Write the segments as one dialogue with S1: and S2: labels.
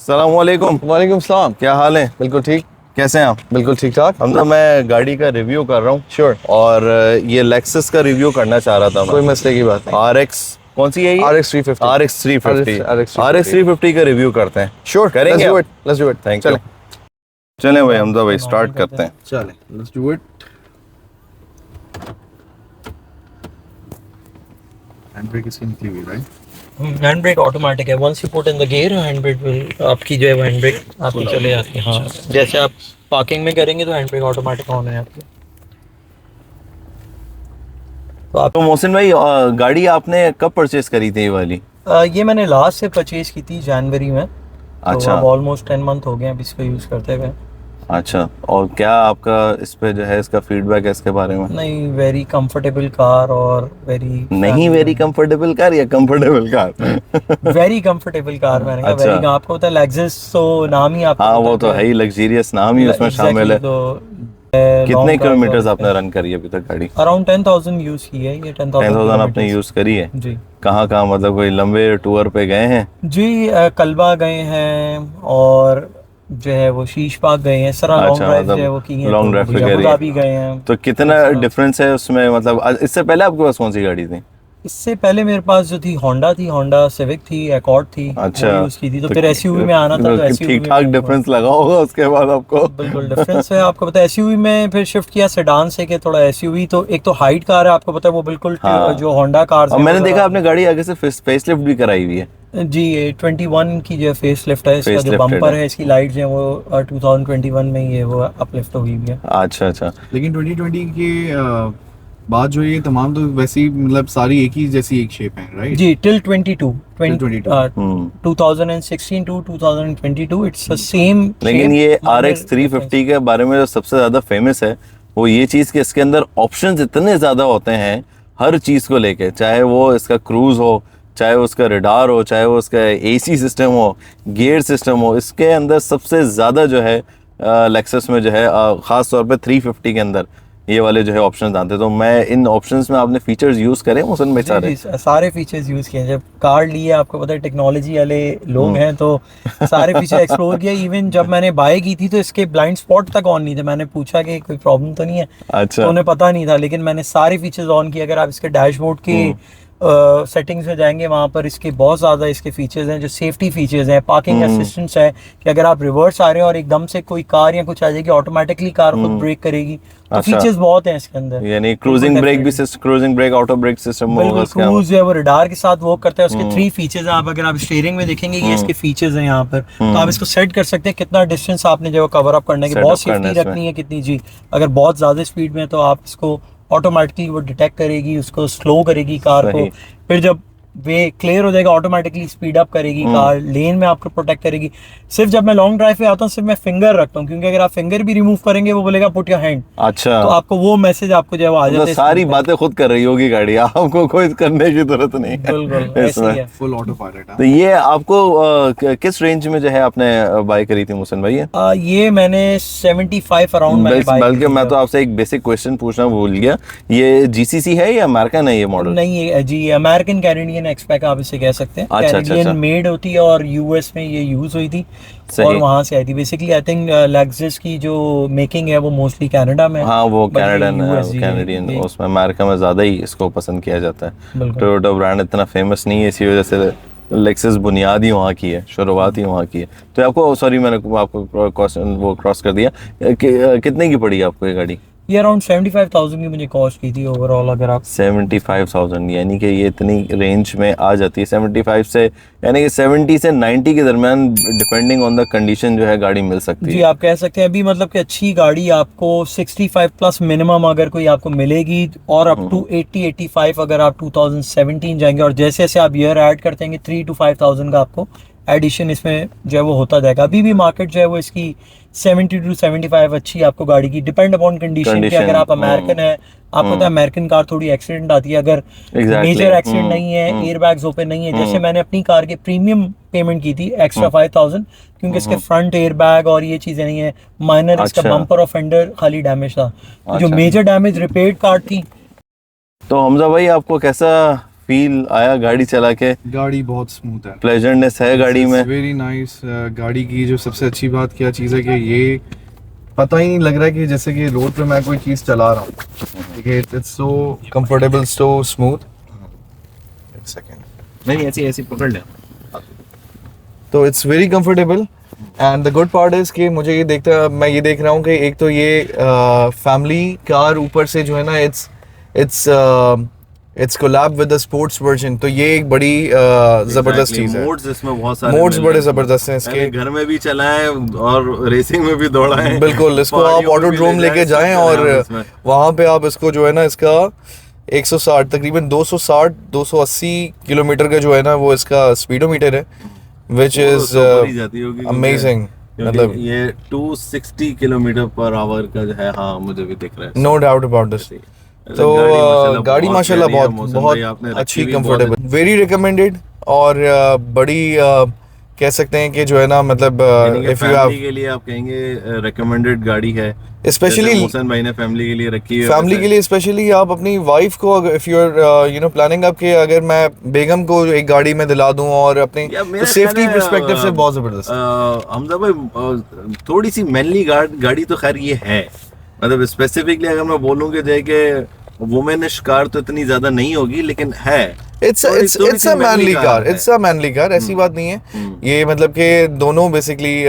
S1: अस्सलामुअलैकुम।
S2: वालेकुम सलाम।
S1: क्या हाल है?
S2: बिल्कुल ठीक।
S1: कैसे हैं आप?
S2: बिल्कुल ठीक ठाक।
S1: हम तो मैं गाड़ी का रिव्यू कर रहा हूँ।
S2: श्योर।
S1: और ये लेक्सस का रिव्यू करना चाह रहा था
S2: कोई
S1: मैं।
S2: मसले की बात नहीं।
S1: RX कौन सी है ये?
S2: RX 350।
S1: RX 350।
S2: RX 350।
S1: RX 350 का रिव्यू करते हैं।
S2: श्योर,
S1: करेंगे आप?
S2: Let's do it.
S1: Thank you.
S2: चलें
S1: चलें भाई हमजा भाई स्टार्ट करते हैं।
S2: चलें, let's do it. Hand brake इसकी निकली हुई, राइट?
S3: हैंड ब्रेक ऑटोमेटिक है। Once you put in the gear hand brake will आपकी जो है वो हैंड ब्रेक आपकी चले जाती है। हाँ, जैसे आप पार्किंग में करेंगे तो हैंड ब्रेक ऑटोमेटिक ऑन है आपकी। तो आप
S1: तो मोहसिन भाई गाड़ी आपने कब परचेज करी थी ये वाली?
S3: ये मैंने लास्ट से परचेज की थी जनवरी में।
S1: अच्छा।
S3: तो अब ऑलमोस्ट 10 मंथ हो गए अब इसको यूज़ करते हुए।
S1: अच्छा, और क्या आपका इस पे जो है इसका फीडबैक है इसके बारे में?
S3: नहीं, वेरी कंफर्टेबल कार और
S1: नहीं वेरी कंफर्टेबल कार या comfortable car?
S3: Very comfortable car. मैंने कहा
S1: अच्छा।
S3: वेरी, आपको पता है लेक्सस तो नाम ही आपको
S1: हाँ
S3: पता
S1: वो तो है ही, लग्जीरियस नाम ही उसमें शामिल है।
S3: तो
S1: कितने किलोमीटर्स आपने रन करी है अभी तक गाड़ी?
S3: अराउंड 10,000 यूज़ की है ये।
S1: 10,000 आपने यूज करी है?
S3: जी
S1: कहाँ कहाँ, मतलब कोई लंबे टूर पे गए हैं?
S3: जी। कल्बा गए हैं और जो है वो शीश बाग गए हैं। सारा लॉन्ग
S1: अच्छा,
S3: ड्राइव जो है
S1: मतलब
S3: वो की है।
S1: लॉन्ग
S3: तो
S1: ड्राइव पे
S3: अबू
S1: करी
S3: धाबी
S1: है।
S3: गए हैं।
S1: तो कितना डिफरेंस है उसमें, मतलब इससे पहले आपके पास कौन सी गाड़ी थी?
S3: इससे पहले मेरे पास जो थी होंडा थी, होंडा सिविक थी, अकॉर्ड थी।
S1: अच्छा,
S3: वो यूज़ की थी। तो फिर एसयूवी में आना था तो एसयूवी
S1: ठीक ठाक डिफरेंस लगा होगा उसके बाद आपको?
S3: बिल्कुल डिफरेंस है। आपको पता है एसयूवी में फिर शिफ्ट किया सेडान से कि थोड़ा एसयूवी तो एक तो हाइट कार है, आपको पता है वो बिल्कुल
S1: हाँ।
S3: जो होंडा कार्स
S1: और
S3: हैं
S1: मैंने
S3: वो
S1: देखा आपने गाड़ी आगे से फेस लिफ्ट भी कराई हुई है।
S3: जी, ये 21 की जो फेस लिफ्ट है। इसका जो
S1: Facelifted
S3: बम्पर
S1: है।
S3: है, इसकी लाइट्स हैं वो 2021 में ही है वो अपलिफ्ट हुई हुई है।
S1: अच्छा अच्छा।
S2: लेकिन 2020 के बाद जो ये तमाम तो वैसे ही मतलब सारी एक ही जैसी एक शेप है, राइट?
S3: जी, till 22 2016 to 2022 it's the same.
S1: लेकिन ये RX 350 के बारे में जो सबसे ज्यादा फेमस है वो ये चीज कि इसके अंदर ऑप्शंस इतने ज्यादा होते हैं हर चीज को लेके, चाहे वो इसका क्रूज हो, चाहे उसका रडार हो, चाहे वो उसका AC सिस्टम हो, गियर सिस्टम हो। इसके अंदर सबसे ज़्यादा जो है लेक्सस में जो है ख़ास तौर पे 350 के अंदर ये वाले जो है ऑप्शंस आते हैं। तो मैं इन ऑप्शंस में आपने फीचर्स यूज़ करे मोहसिन भाई सारे?
S3: सारे फीचर्स यूज़ किए हैं। जब कार लिए आपको पता है टेक्नोलॉजी वाले लोग हैं तो सारे फीचर एक्सप्लोर किया। इवन जब मैंने बाय की थी तो इसके ब्लाइंड स्पॉट तक ऑन नहीं थे। मैंने पूछा कि कोई प्रॉब्लम तो नहीं है?
S1: अच्छा।
S3: तो उन्हें पता नहीं था, लेकिन मैंने सारे फीचर्स ऑन किए। अगर आप इसके डैशबोर्ड के सेटिंग्स में जाएंगे वहाँ पर इसके बहुत ज़्यादा इसके फीचर्स हैं जो सेफ्टी फीचर्स हैं। पार्किंग असिस्टेंस है कि अगर आप रिवर्स आ रहे हैं और एकदम से कोई कार या कुछ आ जाएगी ऑटोमेटिकली कार खुद ब्रेक करेगी। तो
S1: अच्छा।
S3: फीचर्स बहुत हैं इसके अंदर।
S1: यानी क्रूजिंग ब्रेक भी, cruising break auto brake system होगा
S3: बिल्कुल,
S1: इसका?
S3: क्रूज जो है वो रडार के साथ वर्क करता है। उसके 3 फीचर्स हैं। आप अगर आप स्टीयरिंग में देखेंगे ये इसके फीचर्स हैं यहाँ पर। तो आप इसको सेट कर सकते हैं कितना डिस्टेंस आपने जो कवर अप करना है, कि बहुत सेफ्टी रखनी है कितनी। जी, अगर बहुत ज़्यादा स्पीड में है तो आप इसको ऑटोमेटिकली वो डिटेक्ट करेगी, उसको स्लो करेगी कार को। फिर जब वे क्लियर हो जाएगा ऑटोमेटिकली स्पीड अप करेगी कार, लेन में आपको प्रोटेक्ट करेगी। सिर्फ जब मैं लॉन्ग ड्राइव पे आता हूँ सिर्फ मैं फिंगर रखता हूँ, क्योंकि अगर आप फिंगर भी रिमूव करेंगे वो बोलेगा पुट योर हैंड।
S1: अच्छा।
S3: तो आपको वो मैसेज आपको जो आ जाता है।
S1: सारी बातें खुद कर रही होगी गाड़ी, आपको कोई करने की जरूरत नहीं है।
S3: बिल्कुल ऐसे ही है।
S2: Full auto pilot.
S1: तो ये आपको किस रेंज में जो है आपने बाय करी थी मोहसिन भाई?
S3: ये मैंने 75 अराउंड मैंने बाय की
S1: बल्कि
S3: थी।
S1: मैं तो आपसे एक बेसिक क्वेश्चन पूछना भूल गया, ये GCC है या अमेरिकन है ये मॉडल?
S3: नहीं, ये जी अमेरिकन कैनेडियन एक्सपेक आप इसे कह सकते हैं।
S1: अच्छा,
S3: कैनेडियन
S1: अच्छा।
S3: मेड होती है और US में ये यूज हुई थी और वहां से आई थी। बेसिकली आई थिंक लेक्सस की जो मेकिंग है वो मोस्टली कनाडा में।
S1: हाँ वो कैनेडियन है,
S3: US
S1: कैनेडियन। उसमें अमेरिका में ज़्यादा ही इसको पसंद किया जाता है। टोयोटा ब्रांड इतना फेमस नहीं है, इसी वजह से लेक्सस बुनियाद ही वहाँ की है, शुरुआत ही वहाँ की है। तो आपको, सॉरी मैंने आपको क्वेश्चन वो क्रॉस कर दिया कि कितने की पड़ी आपको ये गाड़ी?
S3: ये अराउंड 75,000 की मुझे कॉस्ट की थी ओवरऑल। अगर आप
S1: 75,000, यानी कि ये इतनी रेंज में आ जाती है। 75 से यानी कि 70 से 90 के दरमियान डिपेंडिंग ऑन द कंडीशन जो है गाड़ी मिल सकती है।
S3: जी, आप कह सकते हैं अभी मतलब कि अच्छी गाड़ी आपको 65 प्लस मिनिमम अगर कोई आपको मिलेगी, और अप टू 80-85 अगर आप 2017 जाएंगे। और जैसे जैसे आप ईयर ऐड करते हैं 3 to 5,000 का आपको एडिशन इसमें जो है वो होता जाएगा। अभी भी मार्केट जो है वो इसकी 70 to 75 अच्छी आपको गाड़ी की, डिपेंड अपॉन कंडीशन कि अगर आप अमेरिकन है, आपको पता है अमेरिकन कार थोड़ी एक्सीडेंट आती है। अगर मेजर एक्सीडेंट नहीं है, एयर बैग्स ओपन नहीं है, जैसे मैंने अपनी कार के प्रीमियम पेमेंट की थी एक्स्ट्रा 5,000, क्योंकि इसके फ्रंट एयर बैग और ये चीजें नहीं है। माइनर इसका बम्पर और फेंडर खाली डैमेज था। जो मेजर डैमेज रिपेयर्ड कार थी।
S1: तो हमजा भाई आपको कैसा फील आया गाड़ी चला के?
S2: गाड़ी बहुत स्मूथ है,
S1: प्लेजेंटनेस है गाड़ी में?
S2: Very nice. गाड़ी की जो सबसे अच्छी बात क्या चीज़ है कि ये पता ही नहीं लग रहा है कि जैसे कि रोड पे मैं कोई चीज़ चला रहा हूँ। ठीक है, it's so comfortable, so smooth. एक सेकेंड,
S1: नहीं ऐसी ऐसी पकड़ ले।
S2: तो it's very comfortable and the good part is कि मुझे मैं ये देख रहा हूँ कि एक तो ये फैमिली कार ऊपर से जो है ना it's collab with the sports version, तो ये एक बड़ी जबरदस्त चीज है।
S1: मोड्स इसमें बहुत सारे
S2: मोड्स बड़े जबरदस्त हैं इसके।
S1: घर में भी चलाएं और रेसिंग में भी दौड़ाएं।
S2: बिल्कुल, इसको आप ऑटोड्रोम लेके जाएं और वहाँ पे आप इसको जो है ना इसका 160 तकरीबन 260-280 किलोमीटर का जो है ना वो इसका स्पीडोमीटर है, विच इज अमेजिंग। मतलब
S1: ये 260 किलोमीटर पर आवर का जो है, हाँ मुझे भी दिख रहा है।
S2: No doubt about this. तो गाड़ी माशाल्लाह बहुत अच्छी, कंफर्टेबल, वेरी रिकमेंडेड और बड़ी कह सकते हैं कि जो है ना मतलब
S1: इफ यू हैव के लिए आप कहेंगे रिकमेंडेड गाड़ी है,
S2: स्पेशली
S1: मोहसिन भाई ने फैमिली के लिए रखी है।
S2: फैमिली के लिए स्पेशली आप अपनी वाइफ को if you are you know planning आपके, अगर मैं बेगम को एक गाड़ी में दिला दूं और अपनी सेफ्टी पर्सपेक्टिव से बहुत जबरदस्त।
S1: हमजा भाई थोड़ी सी मैनली गाड़ी तो खैर ये है, मतलब स्पेसिफिकली अगर मैं बोलूँ कि जैसे कि वुमेनिश कार तो इतनी ज्यादा नहीं होगी, लेकिन है
S2: it's a manly car, it's a manly car, ऐसी बात नहीं है। ये मतलब कि दोनों बेसिकली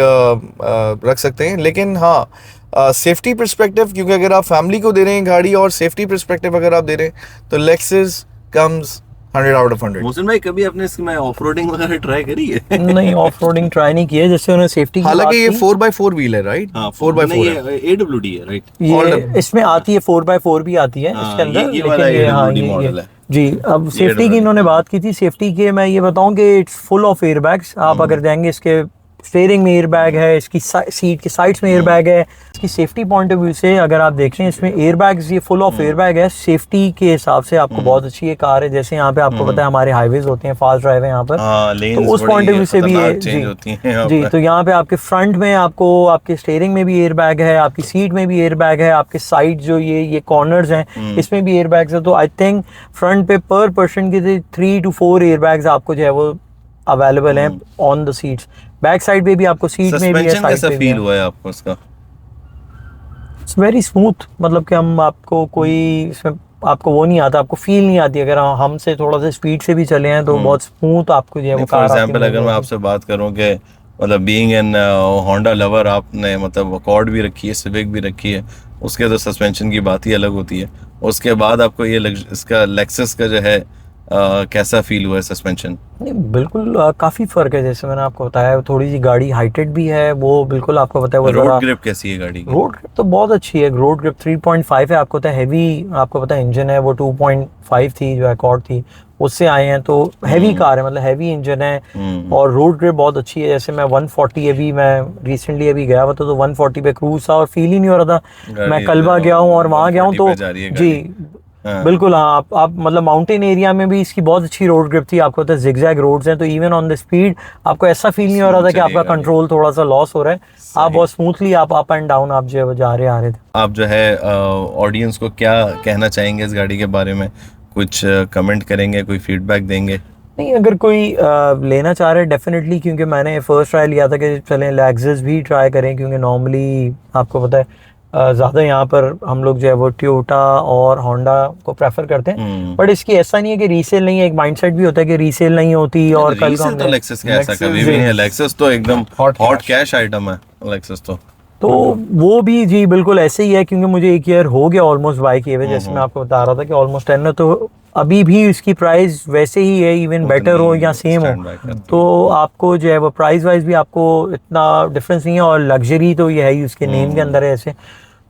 S2: रख सकते हैं, लेकिन हाँ सेफ्टी पर्सपेक्टिव, क्योंकि अगर आप फैमिली को दे रहे हैं गाड़ी और सेफ्टी पर्सपेक्टिव अगर आप दे रहे हैं तो Lexus comes 100 out of 100।
S1: Mohsin भाई कभी आपने इसमें ऑफ रोडिंग वगैरह ट्राई करी है?
S3: नहीं, ऑफ रोडिंग ट्राई नहीं किया, जैसे उन्होंने सेफ्टी की
S2: हालांकि ये 4x4 व्हील है, राइट?
S1: हाँ,
S2: 4x4
S1: ये AWD है, राइट?
S3: ये इसमें आती है 4x4 भी आती है इसके अंदर,
S1: ये वाला AWD
S3: ये
S1: मॉडल है
S3: जी। अब सेफ्टी की इन्होंने बात की थी, सेफ्टी के मैं ये बताऊं कि इट्स फुल ऑफ एयरबैग्स। आप अगर जाएंगे, इसके स्टीयरिंग में एयरबैग है, इसकी सीट के साइड्स में एयरबैग है। इसकी सेफ्टी पॉइंट ऑफ व्यू से अगर आप देख रहे हैं, इसमें एयरबैग्स, ये फुल ऑफ एयरबैग है। सेफ्टी के हिसाब से आपको बहुत अच्छी ये कार है। जैसे यहाँ पे आपको पता है हमारे हाईवेज होते हैं, फास्ट ड्राइव है यहाँ पर, तो उस पॉइंट ऑफ व्यू से भी ये जी। तो यहाँ पे आपके फ्रंट में आपको आपके स्टीयरिंग में भी एयरबैग है, आपकी सीट में भी एयरबैग है, आपके साइड जो ये कॉर्नर्स हैं इसमें भी एयरबैग्स है। तो आई थिंक फ्रंट पे पर पर्सन के 3 to 4 एयरबैग्स आपको जो है वो अवेलेबल हैं on the seats. Back side पे भी आपको सीट में भी है, साइड
S1: कैसा
S3: पे
S1: फील हुआ है आपको इसका?
S3: इट्स वेरी स्मूथ, मतलब कि हम आपको कोई इसमें आपको वो नहीं आता, आपको फील नहीं आती। अगर हमसे थोड़ा सा स्पीड से भी चले हैं तो बहुत स्मूथ आपको जो है वो
S1: फॉर
S3: कार
S1: एग्जांपल अगर मैं आपसे बात करूं कि मतलब बीइंग एन होंडा लवर, आपने मतलब अकॉर्ड भी रखी है, सिविक भी रखी है, उसके तो सस्पेंशन की बात ही अलग होती है। उसके बाद आपको ये इसका लेक्सस का जो है कैसा फील हुआ है सस्पेंशन?
S3: बिल्कुल काफी फर्क है। जैसे मैंने आपको बताया, थोड़ी सी गाड़ी हाइटेड भी है, वो बिल्कुल आपको पता है वो
S1: रोड ग्रिप कैसी है गाड़ी की?
S3: रोड ग्रिप तो बहुत अच्छी है। रोड ग्रिप 3.5 है, आपको पता है हैवी, आपको पता है इंजन है वो 2.5 थी जो अकॉर्ड थी, उससे आए हैं, तो हैवी कार है, मतलब हैवी इंजन है और रोड ग्रिप बहुत अच्छी है। जैसे मैं 140 अभी मैं रिसेंटली अभी गया हुआ था तो 140 पे क्रूज था और फील ही नहीं हो रहा था। मैं कलबा गया हूँ और वहाँ गया हूँ तो जी बिल्कुल हाँ, आप मतलब माउंटेन एरिया में भी इसकी बहुत अच्छी रोड ग्रिप थी। आपको पता है जिगजैग रोड्स हैं, तो इवन ऑन द स्पीड आपको ऐसा फील नहीं हो रहा था कि आपका कंट्रोल थोड़ा सा लॉस हो रहा है। आप बहुत स्मूथली आप अप एंड डाउन आप जो है जा रहे आ रहे थे।
S1: आप जो है ऑडियंस को क्या कहना चाहेंगे इस गाड़ी के बारे में? कुछ कमेंट करेंगे, कोई फीडबैक देंगे?
S3: नहीं, अगर कोई लेना चाह रहे हैं डेफिनेटली, क्योंकि मैंने फर्स्ट ट्राई लिया था कि चलें लेक्सस भी ट्राई करें, क्योंकि नॉर्मली आपको पता है ज़्यादा यहाँ पर हम लोग जो है वो टोयोटा और होंडा को प्रेफर करते हैं। बट इसकी ऐसा नहीं है कि रीसेल नहीं है, एक माइंडसेट भी होता है कि रीसेल नहीं होती। और कल का
S1: तो लेक्सस का ऐसा कभी भी नहीं है, लेक्सस तो एकदम हॉट कैश आइटम है लेक्सस तो
S3: वो भी जी बिल्कुल ऐसे ही है, क्योंकि मुझे 1 ईयर हो गया ऑलमोस्ट बाय किए हुए। जैसे मैं आपको बता रहा था कि ऑलमोस्ट 10 है, तो अभी भी इसकी प्राइस वैसे ही है, इवन बेटर हो या सेम हो, तो आपको जो है वो प्राइस वाइज भी आपको इतना डिफरेंस नहीं है। और लग्जरी तो ये है ही, उसके नेम के अंदर है ऐसे,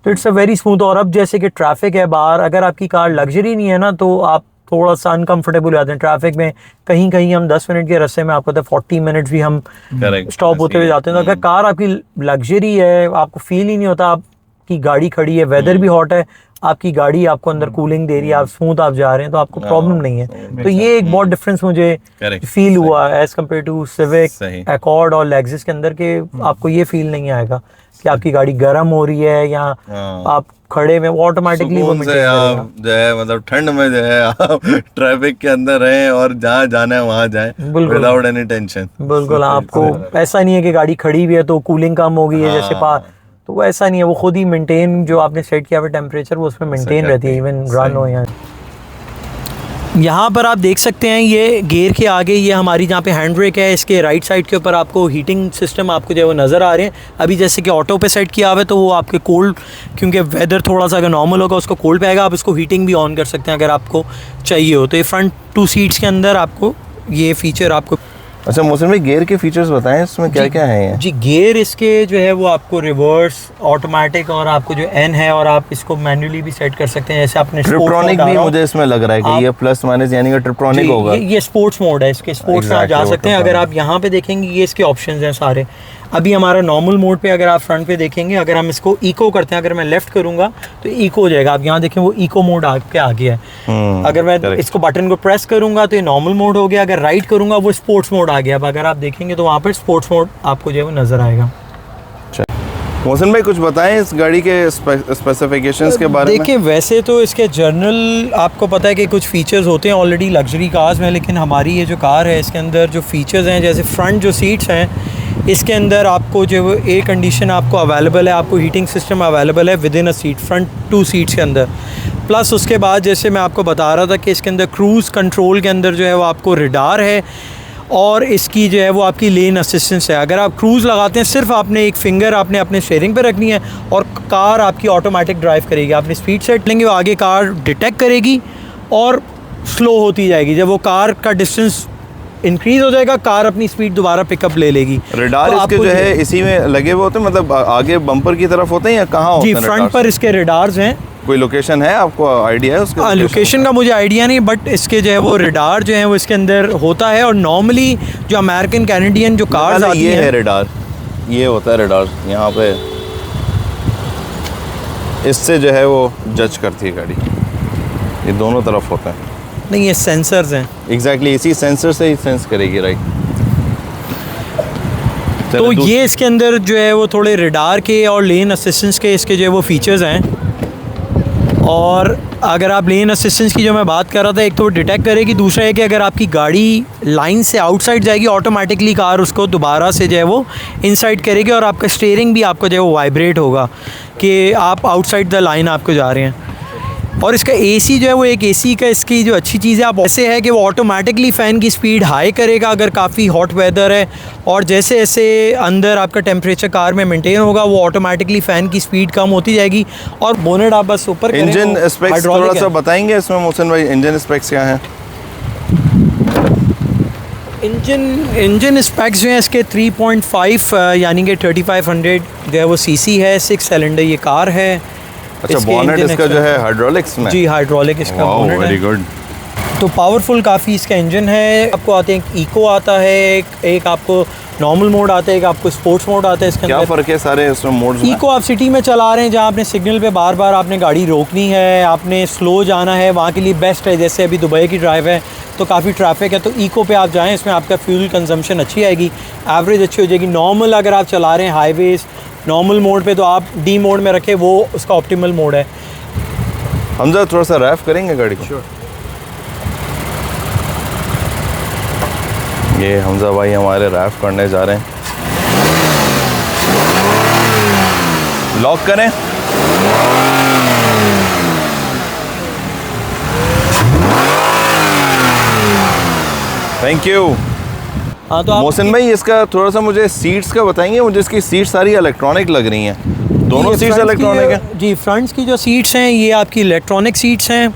S3: तो इट्स अ वेरी स्मूथ। और अब जैसे कि ट्रैफिक है बाहर, अगर आपकी कार लग्जरी नहीं है ना तो आप थोड़ा सा अनकंफर्टेबल हो जाते हैं ट्रैफिक में। कहीं कहीं हम 10 मिनट के रास्ते में आपको पता है 40 मिनट्स भी हम स्टॉप होते हुए जाते हैं। तो अगर कार आपकी लग्जरी है, आपको फील ही नहीं होता आपकी गाड़ी खड़ी है, वेदर भी हॉट है, आपकी गाड़ी आपको अंदर कूलिंग दे रही है, आप स्मूथ आप जा रहे हैं, तो आपको प्रॉब्लम नहीं है। तो ये एक बहुत डिफरेंस मुझे फील हुआ as compared to Civic, Accord और लेक्सस के अंदर के आपको ये फील नहीं आएगा। कि आपकी गाड़ी गर्म हो रही है या
S1: हाँ।
S3: आप खड़े में, वो ऑटोमेटिकली वो
S1: सुकून से आप जो है मतलब ठंड में जो है आप ट्रैफिक के अंदर रहें और जहाँ जाना है वहाँ जाएं
S3: बिल्कुल।
S1: Without any tension.
S3: बिल्कुल, आपको ऐसा नहीं है कि गाड़ी खड़ी भी है तो कूलिंग कम हो गई है जैसे तो वो ऐसा नहीं है, वो खुद ही मेंटेन, जो आपने सेट किया हुआ टेम्परेचर वो उसमें मेंटेन रहती है, इवन रन हो यहाँ पर आप देख सकते हैं ये गियर के आगे ये हमारी जहाँ पे हैंड ब्रेक है, इसके राइट साइड के ऊपर आपको हीटिंग सिस्टम आपको जो है वो नज़र आ रहे हैं। अभी जैसे कि ऑटो पे सेट किया हुआ है तो वो आपके कोल्ड, क्योंकि वेदर थोड़ा सा अगर नॉर्मल होगा उसको कोल्ड पे आएगा, आप इसको हीटिंग भी ऑन कर सकते हैं अगर आपको चाहिए हो। तो ये फ्रंट 2 सीट्स के अंदर आपको ये फीचर आपको।
S1: अच्छा मोहसिन भाई, गियर के फीचर्स बताएं, इसमें क्या क्या है ये?
S3: जी, गियर इसके जो है वो आपको रिवर्स, ऑटोमेटिक और आपको जो एन है, और आप इसको मैन्युअली भी सेट कर सकते हैं जैसे आपने
S1: ट्रिप्ट्रॉनिक भी मुझे इसमें लग रहा है कि ये प्लस माइनस यानी कि ट्रिप्ट्रॉनिक होगा।
S3: ये स्पोर्ट्स मोड है, इसके स्पोर्ट्स में आप जा सकते हैं। अगर आप यहाँ पे देखेंगे ये इसके ऑप्शंस हैं सारे। अभी हमारा नॉर्मल मोड पे अगर आप फ्रंट पे देखेंगे, अगर हम इसको इको करते हैं, अगर मैं लेफ्ट करूंगा तो इको हो जाएगा। आप यहाँ देखें वो इको मोड आपके आ गया है। अगर मैं इसको बटन को प्रेस करूंगा तो ये नॉर्मल मोड हो गया, अगर राइट करूंगा वो स्पोर्ट्स मोड आ गया। अब अगर आप देखेंगे तो वहाँ पर स्पोर्ट्स मोड आपको जो है वो नजर आएगा।
S1: मोहसिन भाई कुछ बताएं इस गाड़ी के स्पेसिफिकेशंस के बारे में।
S3: देखिए वैसे तो इसके जर्नल आपको पता है कि कुछ फीचर्स होते हैं ऑलरेडी लग्जरी कार्स में, लेकिन हमारी ये जो कार है इसके अंदर जो फीचर्स हैं, जैसे फ्रंट जो सीट्स हैं इसके अंदर आपको जो वो एयर कंडीशन आपको अवेलेबल है, आपको हीटिंग सिस्टम अवेलेबल है with in a seat, front 2 seats के अंदर। प्लस उसके बाद जैसे मैं आपको बता रहा था कि इसके अंदर क्रूज़ कंट्रोल के अंदर जो है वो आपको रडार है, और इसकी जो है वो आपकी लेन असिस्टेंस है। अगर आप क्रूज़ लगाते हैं सिर्फ आपने एक फिंगर आपने अपने स्टीयरिंग पे रखनी है और कार आपकी ऑटोमेटिक ड्राइव करेगी। आपने स्पीड सेट लेंगे वो आगे कार डिटेक्ट करेगी और स्लो होती जाएगी। जब वो कार का डिस्टेंस इंक्रीज हो जाएगा कार अपनी स्पीड दोबारा पिकअप ले लेगी।
S1: रडार
S3: तो
S1: इसके जो है इसी में लगे हुए होते हैं, मतलब आगे बम्पर की तरफ होते हैं या कहाँ होते
S3: जी
S1: हैं?
S3: फ्रंट पर इसके रडार्स हैं।
S1: कोई लोकेशन है आपको आइडिया है उसका?
S3: लोकेशन का मुझे आइडिया नहीं, बट इसके जो है वो रडार जो है वो इसके अंदर होता है। और नॉर्मली जो अमेरिकन कैनेडियन जो कार्स आती
S1: ये है रडार, ये होता है रडार यहाँ पे, इससे जो है वो जज करती है गाड़ी, ये दोनों तरफ होता है।
S3: नहीं, ये सेंसर्स हैं।
S1: एग्जैक्टली इसी सेंसर से ही सेंस करेगी, राइट।
S3: तो ये इसके अंदर जो है वो थोड़े रडार के और लेन असिस्टेंस के इसके जो है वो फीचर्स हैं। और अगर आप लेन असिस्टेंस की जो मैं बात कर रहा था, एक तो डिटेक्ट करेगी, दूसरा है कि अगर आपकी गाड़ी लाइन से आउटसाइड जाएगी ऑटोमेटिकली कार उसको दोबारा से जो है वो इनसाइड करेगी, और आपका स्टीयरिंग भी आपको जो है वो वाइब्रेट होगा कि आप आउटसाइड द लाइन आपको जा रहे हैं। और इसका एसी जो है वो एक एसी का इसकी जो अच्छी चीज़ है आप ऐसे है कि वो ऑटोमेटिकली फ़ैन की स्पीड हाई करेगा अगर काफ़ी हॉट वेदर है, और जैसे जैसे अंदर आपका टेम्परेचर कार में मेंटेन होगा वो ऑटोमेटिकली फ़ैन की स्पीड कम होती जाएगी। और बोनेट आप बस ऊपर करें।
S1: इंजन स्पेक्स थोड़ा सा बताएंगे इसमें मोहसिन भाई, इंजन स्पेक्स क्या हैं?
S3: इंजन स्पेक्स जो है इसके 3.5 यानी कि 3500 जो है वो सीसी है, 6 सिलेंडर ये कार है।
S1: अच्छा, बोनेट इसका जो है हाइड्रोलिक्स में?
S3: जी हाइड्रोलिक इसका बोनेट है।
S1: Very good.
S3: तो पावरफुल काफ़ी इसका इंजन है। आपको आते हैं इको आता है, एक आपको नॉर्मल मोड आता है, एक आपको स्पोर्ट्स मोड आता है। इसके
S1: क्या
S3: अंदर
S1: फ़र्क है सारे इसमें मोड्स में?
S3: इको आप सिटी में चला रहे हैं जहाँ आपने सिग्नल पे बार बार आपने गाड़ी रोकनी है, आपने स्लो जाना है, वहाँ के लिए बेस्ट है। जैसे अभी दुबई की ड्राइव है तो काफ़ी ट्रैफिक है, तो इको पे आप जाएँ, इसमें आपका फ्यूल कंजम्पशन अच्छी आएगी, एवरेज अच्छी हो जाएगी। नॉर्मल अगर आप चला रहे हैं हाईवेज़ नॉर्मल मोड पे तो आप डी मोड में रखें, वो उसका ऑप्टिमल मोड है।
S1: हमजा थोड़ा सा रैफ करेंगे गाड़ी को?
S3: Sure.
S1: ये हमजा भाई हमारे रैफ करने जा रहे हैं। लॉक करें। Thank you.
S3: हाँ तो
S1: मोहसिन भाई इसका थोड़ा सा मुझे सीट्स का बताएंगे, मुझे इसकी सीट सारी इलेक्ट्रॉनिक लग रही हैं, दोनों सीट्स इलेक्ट्रॉनिक हैं?
S3: जी फ्रंट्स की जो सीट्स हैं ये आपकी इलेक्ट्रॉनिक सीट्स हैं,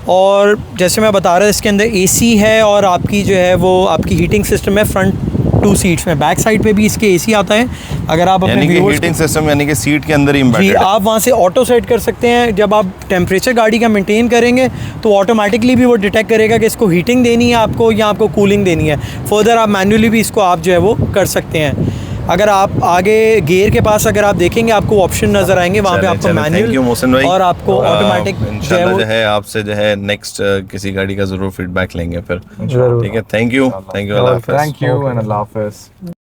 S3: और जैसे मैं बता रहा था इसके अंदर एसी है और आपकी जो है वो आपकी हीटिंग सिस्टम है फ्रंट 2 सीट्स में। बैक साइड पे भी इसके एसी आता है। अगर आप अपने
S1: हीटिंग सिस्टम यानी कि सीट के अंदर ही
S3: जी आप वहाँ से ऑटो सेट कर सकते हैं। जब आप टेम्परेचर गाड़ी का मेंटेन करेंगे तो ऑटोमेटिकली भी वो डिटेक्ट करेगा कि इसको हीटिंग देनी है आपको या आपको कूलिंग देनी है। फर्दर आप मैन्युअली भी इसको आप जो है वो कर सकते हैं। अगर आप आगे गियर के पास अगर आप देखेंगे आपको ऑप्शन नज़र आएंगे, वहाँ पे आपको मैनुअल और आपको ऑटोमेटिक
S1: जो है आपसे जो है नेक्स्ट किसी गाड़ी का ज़रूर फीडबैक लेंगे फिर। ठीक है, thank you.
S2: Thank you and अल्लाह हाफ़िज़।